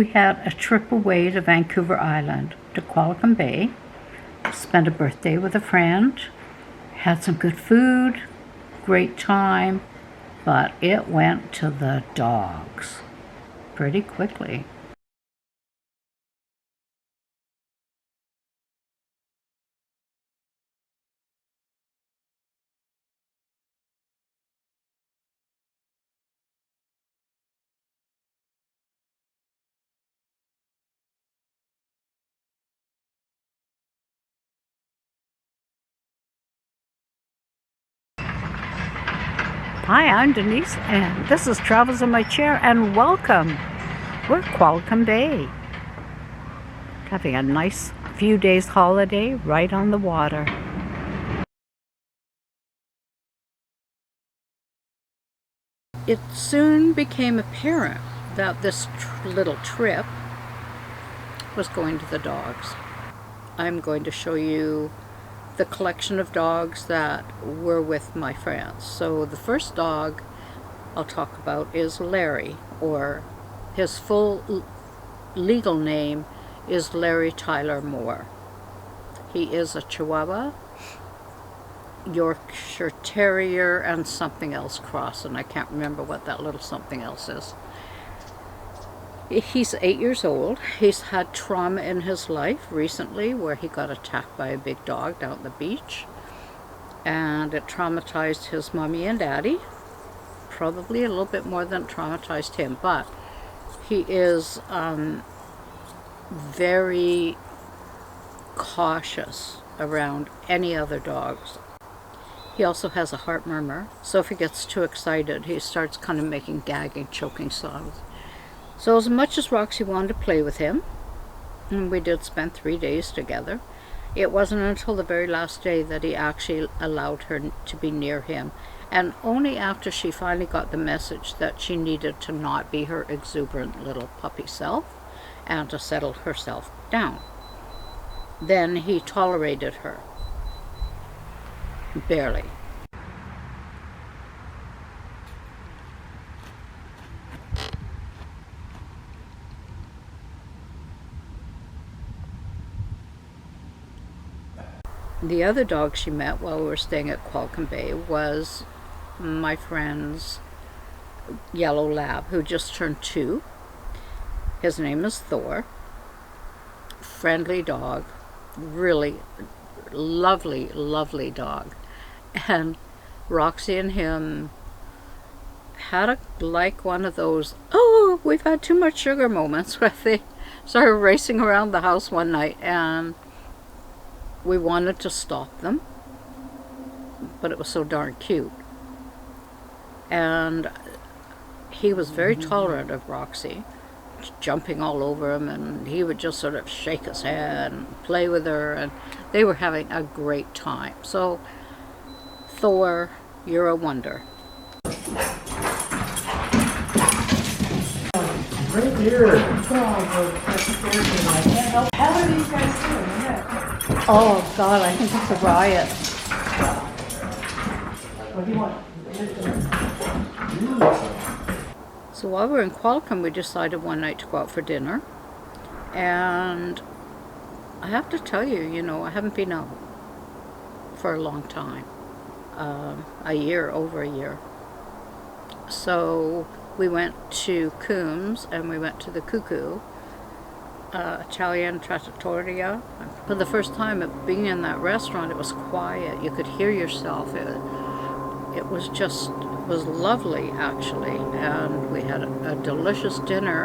we had a trip away to Vancouver Island, to Qualicum Bay. Spent a birthday with a friend, had some good food, great time, but it went to the dogs pretty quickly. Hi, I'm Denise, and this is Travels in My Chair, and welcome. We're at Qualicum Bay, having a nice few days holiday right on the water. It soon became apparent that this little trip was going to the dogs. I'm going to show you the collection of dogs that were with my friends. So the first dog I'll talk about is Larry, or his full legal name is Larry Tyler Moore. He is a Chihuahua, Yorkshire Terrier, and something else cross, and I can't remember what that little something else is. He's 8 years old. He's had trauma in his life recently where he got attacked by a big dog down at the beach, and it traumatized his mommy and daddy, probably a little bit more than it traumatized him, but he is very cautious around any other dogs. He also has a heart murmur, so if he gets too excited he starts kind of making gagging, choking sounds. So as much as Roxie wanted to play with him, and we did spend 3 days together, it wasn't until the very last day that he actually allowed her to be near him, and only after she finally got the message that she needed to not be her exuberant little puppy self and to settle herself down. Then he tolerated her. Barely. The other dog she met while we were staying at Qualicum Bay was my friend's yellow lab, who just turned 2. His name is Thor. Friendly dog, really lovely, lovely dog. And Roxie and him had like one of those, oh, we've had too much sugar moments, where they started racing around the house one night, and we wanted to stop them, but it was so darn cute. And he was very tolerant of Roxie, jumping all over him, and he would just sort of shake his head and play with her, and they were having a great time. So, Thor, you're a wonder. Right here. How are these guys doing? Oh God, I think it's a riot. What do you want? So while we were in Qualicum, we decided one night to go out for dinner, and I have to tell you, you know, I haven't been out for a long time, over a year. So we went to Coombs, and we went to the Cuckoo, Italian trattoria. For the first time of being in that restaurant, it was quiet. You could hear yourself. It was lovely, actually, and we had a delicious dinner.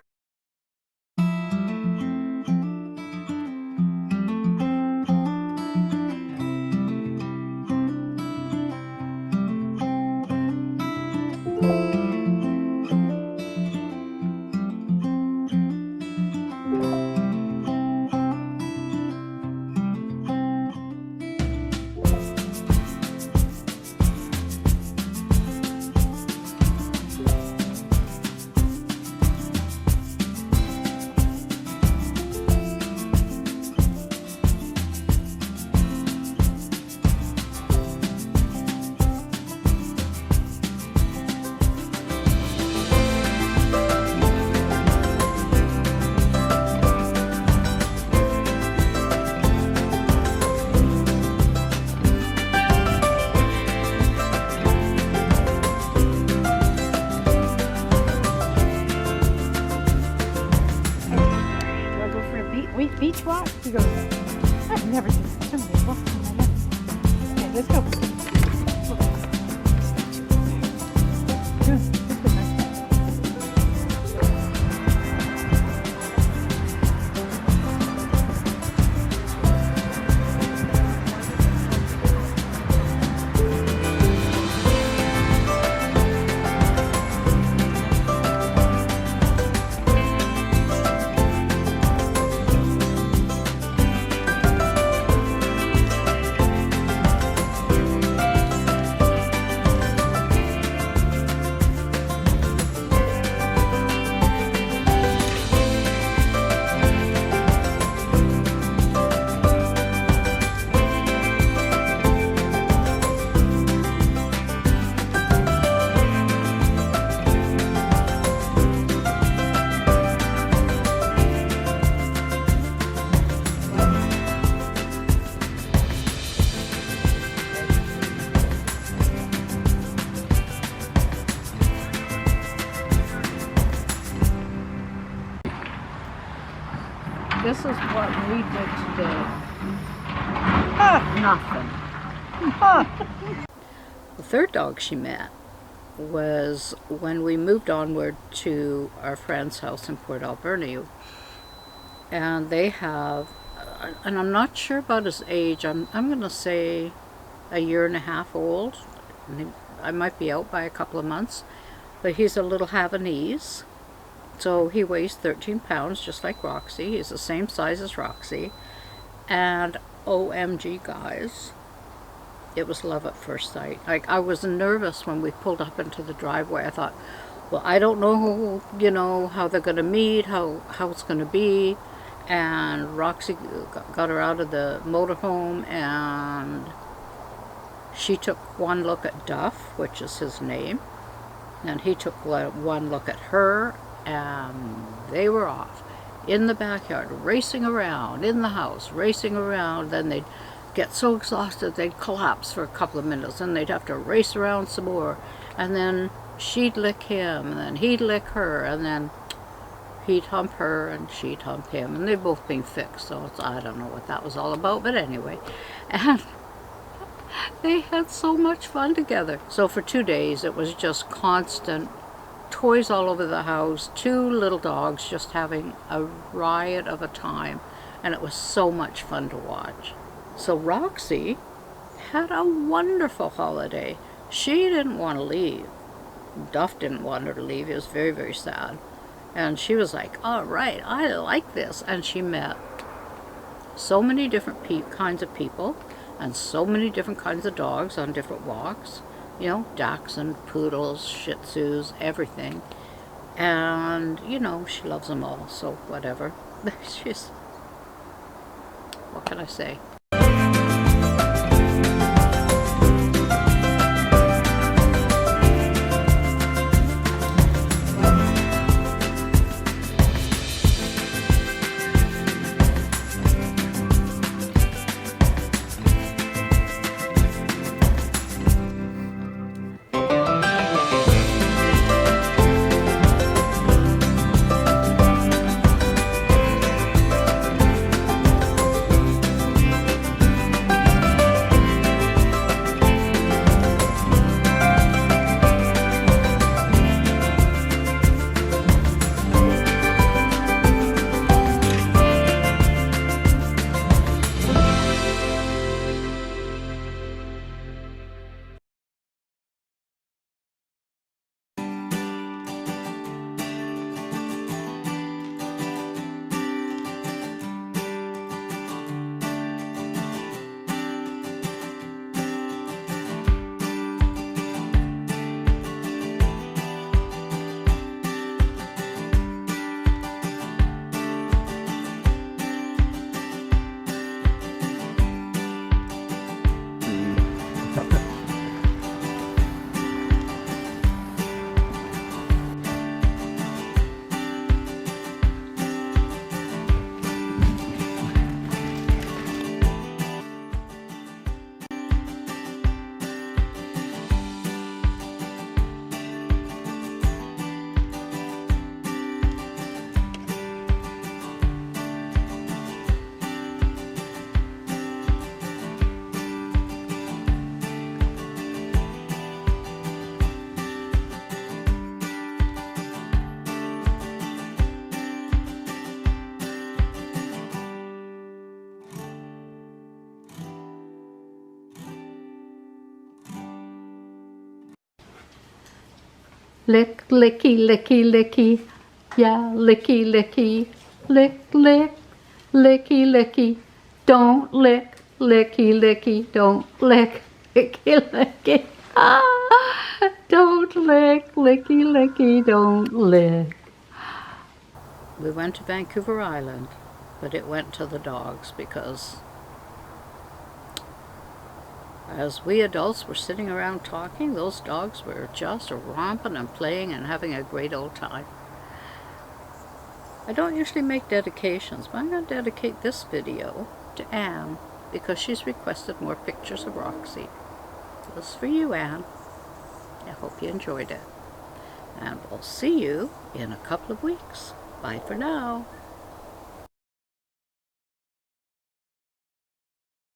we beach walk? He goes, I've never seen somebody walking like that. Okay, let's go. This is what we did today. Nothing. The third dog she met was when we moved onward to our friend's house in Port Alberni. And they have, and I'm not sure about his age, I'm going to say a year and a half old. I might be out by a couple of months. But he's a little Havanese. So he weighs 13 pounds, just like Roxie. He's the same size as Roxie. And OMG, guys, it was love at first sight. Like, I was nervous when we pulled up into the driveway. I thought, well, I don't know, you know, how they're going to meet, how it's going to be. And Roxie got her out of the motorhome, and she took one look at Duff, which is his name. And he took one look at her. And they were off in the backyard, racing around, in the house, racing around. Then they'd get so exhausted they'd collapse for a couple of minutes, and they'd have to race around some more. And then she'd lick him, and then he'd lick her, and then he'd hump her, and she'd hump him. And they've both been fixed, so I don't know what that was all about, but anyway. And they had so much fun together. So for 2 days, it was just constant toys all over the house, two little dogs just having a riot of a time, and it was so much fun to watch. So Roxie had a wonderful holiday. She didn't want to leave. Duff didn't want her to leave. He was very, very sad. And she was like, all right, I like this. And she met so many different kinds of people and so many different kinds of dogs on different walks. You know, dachshund, poodles, shih tzus, everything. And, you know, she loves them all, so whatever. She's, what can I say? Lick, licky, licky, licky. Yeah, licky, licky. Lick, lick, licky, licky. Don't lick, licky, licky. Don't lick, licky, licky. Ah, don't lick, licky, licky. Don't lick. We went to Vancouver Island, but it went to the dogs because as we adults were sitting around talking, those dogs were just romping and playing and having a great old time. I don't usually make dedications, but I'm going to dedicate this video to Anne because she's requested more pictures of Roxie. This is for you, Anne. I hope you enjoyed it. And we'll see you in a couple of weeks. Bye for now.